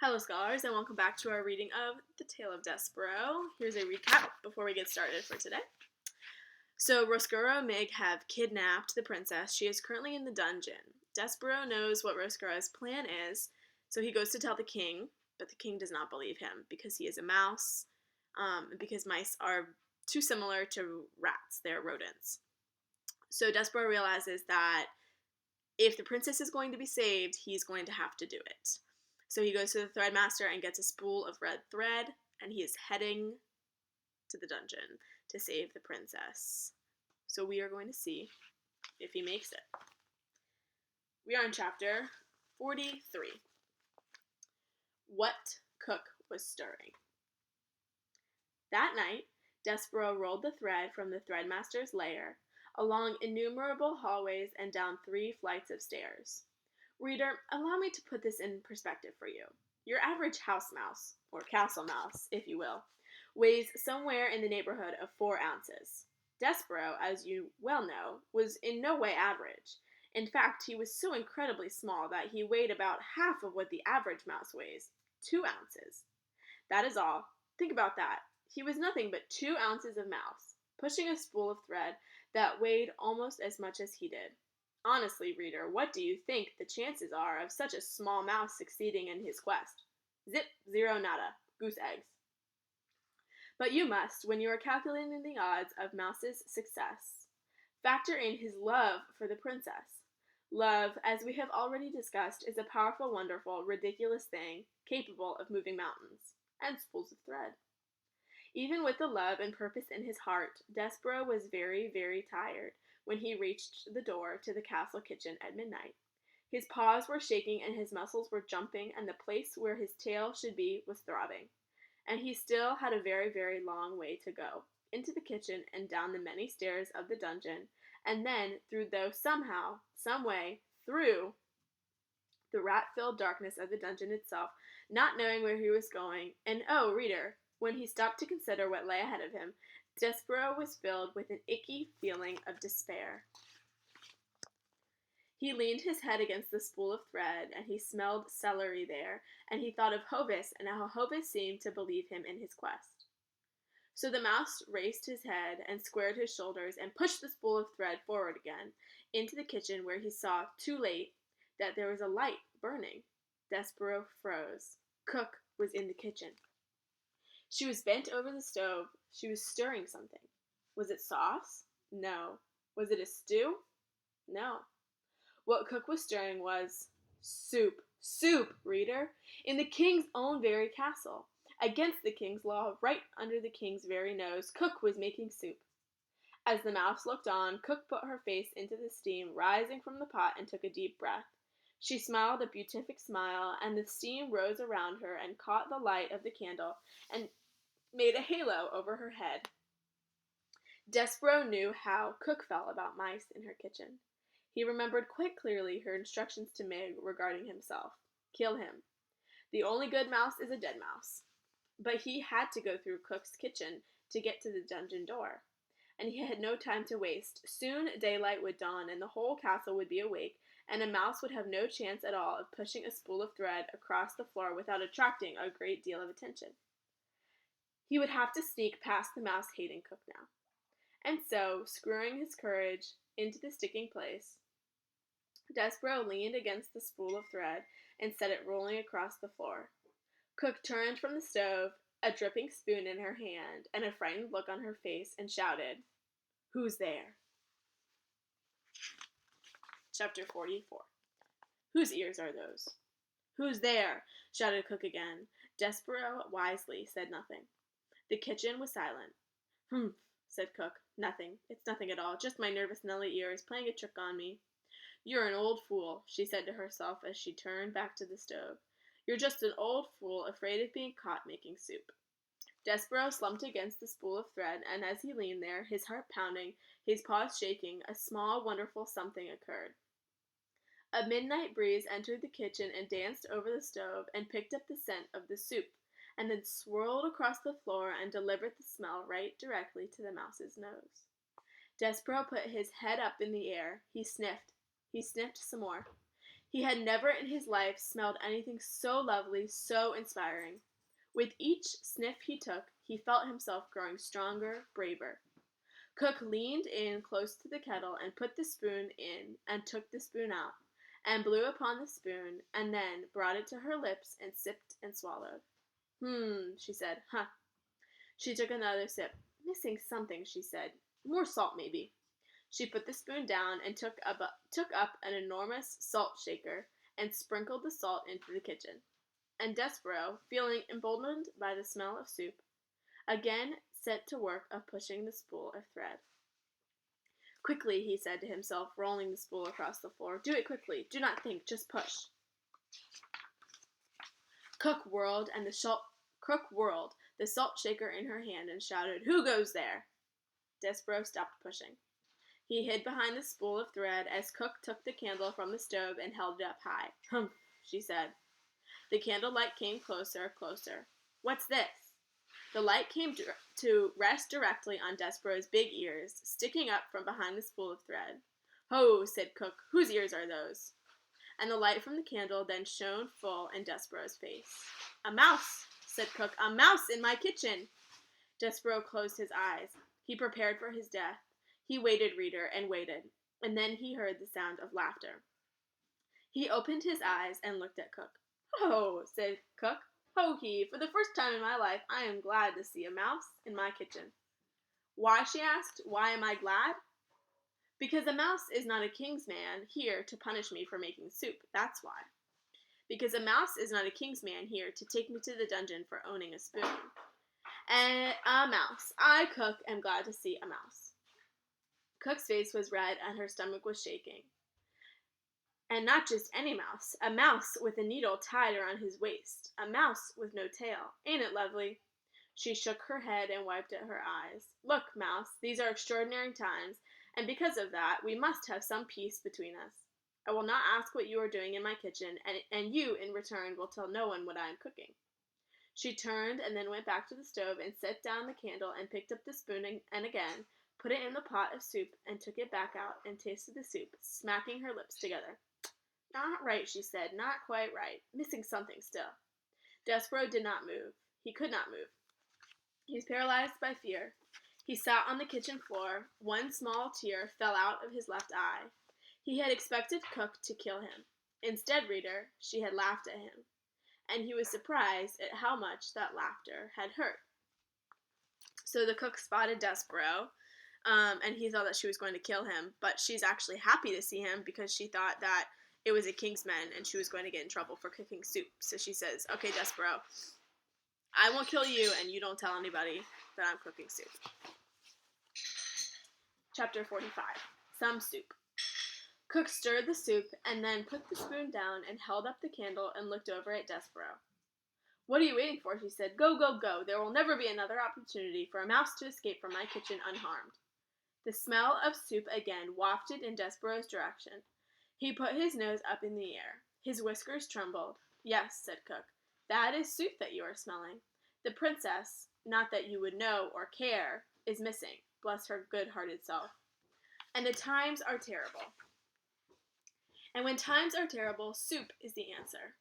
Hello, scholars, and welcome back to our reading of The Tale of Despereaux. Here's a recap before we get started for today. So, Roscuro and Meg have kidnapped the princess. She is currently in the dungeon. Despereaux knows what Roscuro's plan is, so he goes to tell the king, but the king does not believe him because he is a mouse, because mice are too similar to rats. They're rodents. So, Despereaux realizes that if the princess is going to be saved, he's going to have to do it. So he goes to the threadmaster and gets a spool of red thread, and he is heading to the dungeon to save the princess. So we are going to see if he makes it. We are in chapter 43. What cook was stirring? That night, Despereaux rolled the thread from the threadmaster's lair, along innumerable hallways and down 3 flights of stairs. Reader, allow me to put this in perspective for you. Your average house mouse, or castle mouse, if you will, weighs somewhere in the neighborhood of 4 ounces. Despereaux, as you well know, was in no way average. In fact, he was so incredibly small that he weighed about half of what the average mouse weighs, 2 ounces. That is all. Think about that. He was nothing but 2 ounces of mouse, pushing a spool of thread that weighed almost as much as he did. Honestly, reader, what do you think the chances are of such a small mouse succeeding in his quest? Zip, zero, nada. Goose eggs. But you must, when you are calculating the odds of Mouse's success, factor in his love for the princess. Love, as we have already discussed, is a powerful, wonderful, ridiculous thing capable of moving mountains and spools of thread. Even with the love and purpose in his heart, Despereaux was very, very tired when he reached the door to the castle kitchen at midnight. His paws were shaking and his muscles were jumping, and the place where his tail should be was throbbing. And he still had a very, very long way to go, into the kitchen and down the many stairs of the dungeon, and then through some way, through the rat-filled darkness of the dungeon itself, not knowing where he was going. And oh, reader, when he stopped to consider what lay ahead of him, Despereaux was filled with an icky feeling of despair. He leaned his head against the spool of thread, and he smelled celery there, and he thought of Hovis, and how Hovis seemed to believe him in his quest. So the mouse raised his head and squared his shoulders and pushed the spool of thread forward again into the kitchen, where he saw, too late, that there was a light burning. Despereaux froze. Cook was in the kitchen. She was bent over the stove. She was stirring something. Was it sauce? No. Was it a stew? No. What Cook was stirring was soup. Soup, reader! In the king's own very castle. Against the king's law, right under the king's very nose, Cook was making soup. As the mouse looked on, Cook put her face into the steam rising from the pot and took a deep breath. She smiled a beatific smile, and the steam rose around her and caught the light of the candle and made a halo over her head. Despereaux knew how Cook felt about mice in her kitchen. He remembered quite clearly her instructions to Meg regarding himself. Kill him. The only good mouse is a dead mouse. But he had to go through Cook's kitchen to get to the dungeon door, and he had no time to waste. Soon daylight would dawn, and the whole castle would be awake, and a mouse would have no chance at all of pushing a spool of thread across the floor without attracting a great deal of attention. He would have to sneak past the mouse-hating Cook now. And so, screwing his courage into the sticking place, Despereaux leaned against the spool of thread and set it rolling across the floor. Cook turned from the stove, a dripping spoon in her hand, and a frightened look on her face, and shouted, "Who's there?" Chapter 44. Whose ears are those? "Who's there?" shouted Cook again. Despereaux wisely said nothing. The kitchen was silent. "Humph," said Cook. "Nothing. It's nothing at all. Just my nervous Nelly ears playing a trick on me." "You're an old fool," she said to herself as she turned back to the stove. "You're just an old fool afraid of being caught making soup." Despereaux slumped against the spool of thread, and as he leaned there, his heart pounding, his paws shaking, a small, wonderful something occurred. A midnight breeze entered the kitchen and danced over the stove and picked up the scent of the soup, and then swirled across the floor and delivered the smell right directly to the mouse's nose. Despereaux put his head up in the air. He sniffed. He sniffed some more. He had never in his life smelled anything so lovely, so inspiring. With each sniff he took, he felt himself growing stronger, braver. Cook leaned in close to the kettle and put the spoon in and took the spoon out and blew upon the spoon and then brought it to her lips and sipped and swallowed. She said. Huh. She took another sip. Missing something, she said. More salt, maybe. She put the spoon down and took up an enormous salt shaker and sprinkled the salt into the kitchen. And Despereaux, feeling emboldened by the smell of soup, again set to work of pushing the spool of thread. Quickly, he said to himself, rolling the spool across the floor. Do it quickly. Do not think. Just push. Cook whirled the salt shaker in her hand and shouted, Who goes there? Despereaux stopped pushing. He hid behind the spool of thread as Cook took the candle from the stove and held it up high. Humph, she said. The candlelight came closer, closer. What's this? The light came to rest directly on Despereaux's big ears, sticking up from behind the spool of thread. Ho, said Cook, whose ears are those? And the light from the candle then shone full in Despereaux's face. A mouse, said Cook, a mouse in my kitchen. Despereaux closed his eyes. He prepared for his death. He waited, reader, and waited, and then he heard the sound of laughter. He opened his eyes and looked at Cook. Ho, said Cook. Ho he, for the first time in my life, I am glad to see a mouse in my kitchen. Why, she asked, why am I glad? Because a mouse is not a king's man here to punish me for making soup, that's why. Because a mouse is not a king's man here to take me to the dungeon for owning a spoon. And a mouse. I, Cook, am glad to see a mouse. Cook's face was red and her stomach was shaking. And not just any mouse, a mouse with a needle tied around his waist, a mouse with no tail. Ain't it lovely? She shook her head and wiped at her eyes. Look, mouse, these are extraordinary times, and because of that, we must have some peace between us. I will not ask what you are doing in my kitchen, and you, in return, will tell no one what I am cooking. She turned and then went back to the stove and set down the candle and picked up the spoon and again put it in the pot of soup and took it back out and tasted the soup, smacking her lips together. Not right, she said, not quite right. Missing something still. Despereaux did not move. He could not move. He was paralyzed by fear. He sat on the kitchen floor. One small tear fell out of his left eye. He had expected Cook to kill him. Instead, reader, she had laughed at him. And he was surprised at how much that laughter had hurt. So the cook spotted Despereaux, and he thought that she was going to kill him, but she's actually happy to see him because she thought that it was a king's men and she was going to get in trouble for cooking soup. So she says, okay, Despereaux, I won't kill you and you don't tell anybody that I'm cooking soup. Chapter 45. Some soup. Cook stirred the soup and then put the spoon down and held up the candle and looked over at Despereaux. What are you waiting for? She said. Go, go, go. There will never be another opportunity for a mouse to escape from my kitchen unharmed. The smell of soup again wafted in Despereaux's direction. He put his nose up in the air. His whiskers trembled. Yes, said Cook, that is soup that you are smelling. The princess, not that you would know or care, is missing, bless her good-hearted self. And the times are terrible. And when times are terrible, soup is the answer.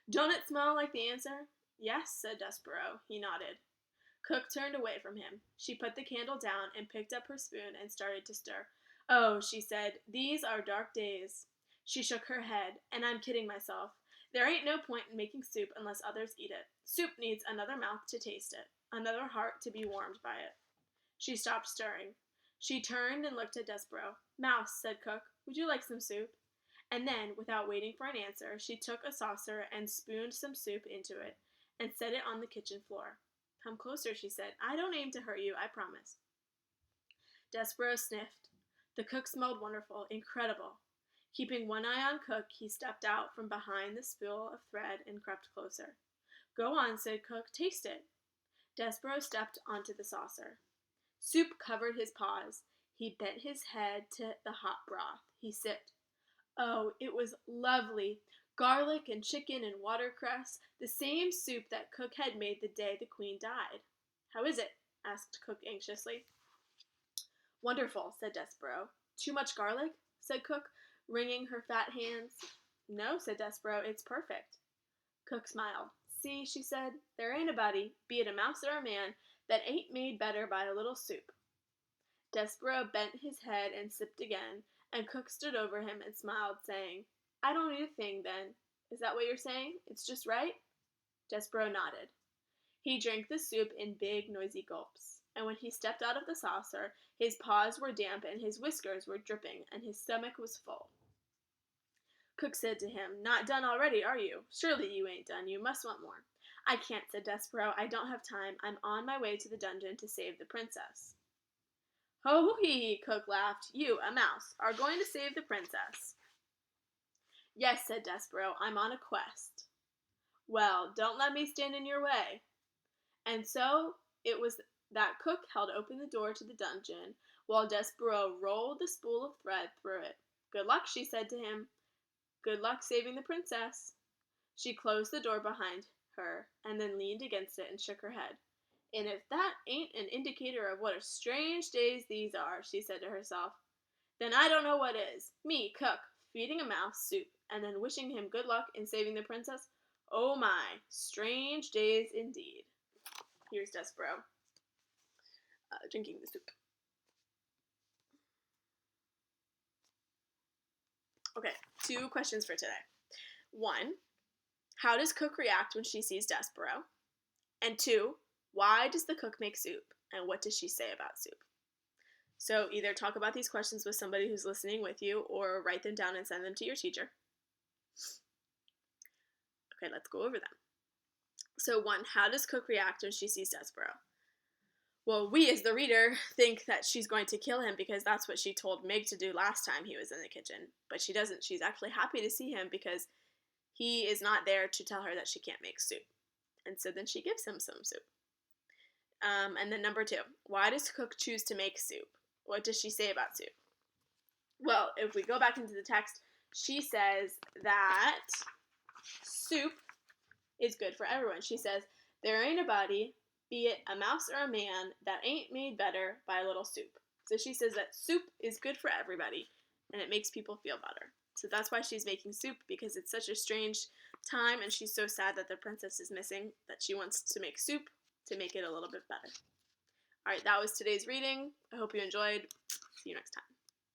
Don't it smell like the answer? Yes, said Despereaux. He nodded. Cook turned away from him. She put the candle down and picked up her spoon and started to stir. Oh, she said, these are dark days. She shook her head. And I'm kidding myself. There ain't no point in making soup unless others eat it. Soup needs another mouth to taste it, another heart to be warmed by it. She stopped stirring. She turned and looked at Despereaux. Mouse, said Cook, would you like some soup? And then, without waiting for an answer, she took a saucer and spooned some soup into it and set it on the kitchen floor. Come closer, she said. I don't aim to hurt you, I promise. Despereaux sniffed. The cook smelled wonderful, incredible. Keeping one eye on Cook, he stepped out from behind the spool of thread and crept closer. Go on, said Cook. Taste it. Despereaux stepped onto the saucer. Soup covered his paws. He bent his head to the hot broth. He sipped. Oh, it was lovely. Garlic and chicken and watercress, the same soup that Cook had made the day the Queen died. How is it? Asked Cook anxiously. Wonderful, said Despereaux. Too much garlic? Said Cook, wringing her fat hands. No, said Despereaux, it's perfect. Cook smiled. See, she said, there ain't a body, be it a mouse or a man, that ain't made better by a little soup. Despereaux bent his head and sipped again, and Cook stood over him and smiled, saying, I don't eat a thing, then. Is that what you're saying? It's just right? Despereaux nodded. He drank the soup in big, noisy gulps, and when he stepped out of the saucer, his paws were damp and his whiskers were dripping, and his stomach was full. Cook said to him, Not done already, are you? Surely you ain't done. You must want more. I can't, said Despereaux. I don't have time. I'm on my way to the dungeon to save the princess. Ho hee, Cook laughed. You, a mouse, are going to save the princess. Yes, said Despereaux. I'm on a quest. Well, don't let me stand in your way. And so it was that Cook held open the door to the dungeon, while Despereaux rolled the spool of thread through it. Good luck, she said to him. Good luck saving the princess. She closed the door behind her, and then leaned against it and shook her head. And if that ain't an indicator of what a strange days these are, she said to herself, then I don't know what is. Me, Cook, feeding a mouse soup, and then wishing him good luck in saving the princess. Oh my, strange days indeed. Here's Despereaux drinking the soup. Okay, 2 questions for today. 1, how does Cook react when she sees Despereaux? And 2, why does the cook make soup? And what does she say about soup? So either talk about these questions with somebody who's listening with you, or write them down and send them to your teacher. Okay, let's go over them. So 1, how does Cook react when she sees Despereaux? Well, we as the reader think that she's going to kill him because that's what she told Mig to do last time he was in the kitchen. But she doesn't. She's actually happy to see him because he is not there to tell her that she can't make soup. And so then she gives him some soup. And then number 2, why does Cook choose to make soup? What does she say about soup? Well, if we go back into the text, she says that soup is good for everyone. She says, there ain't a body, be it a mouse or a man, that ain't made better by a little soup. So she says that soup is good for everybody, and it makes people feel better. So that's why she's making soup, because it's such a strange time, and she's so sad that the princess is missing, that she wants to make soup to make it a little bit better. All right, that was today's reading. I hope you enjoyed. See you next time.